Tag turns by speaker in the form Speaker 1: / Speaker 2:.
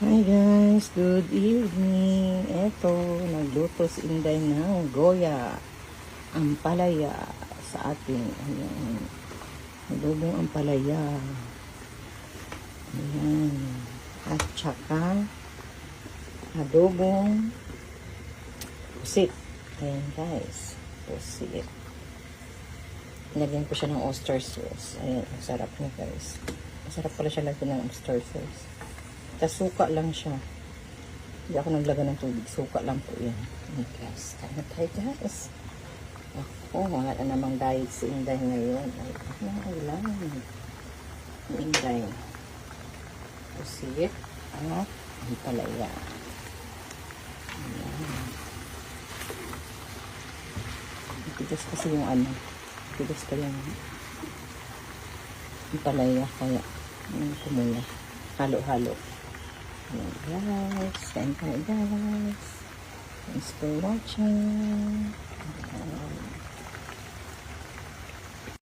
Speaker 1: Hi guys, good evening. Eto, nagluto si Inday ng goya, ampalaya sa ating adobong ampalaya. Ayan. At saka adobong pusit. Ayan guys, pusit. Lagyan ko siya ng oyster sauce. Ayan, ang sarap niya guys. Masarap pala siya lagyan ng oyster sauce. Tapos suka lang siya. Hindi ako naglagay ng tubig. Suka lang po yan. Okay guys. Kain na tayo guys. Ako, wala na namang diet si Inday ngayon. Ay, ulan. Inday. Pusit. At palaya. Ayan. Tigas kasi yung tigas pa yung palaya. Kaya, kumula. Halo-halo. Ayan guys, kain tayo guys. Thanks for watching.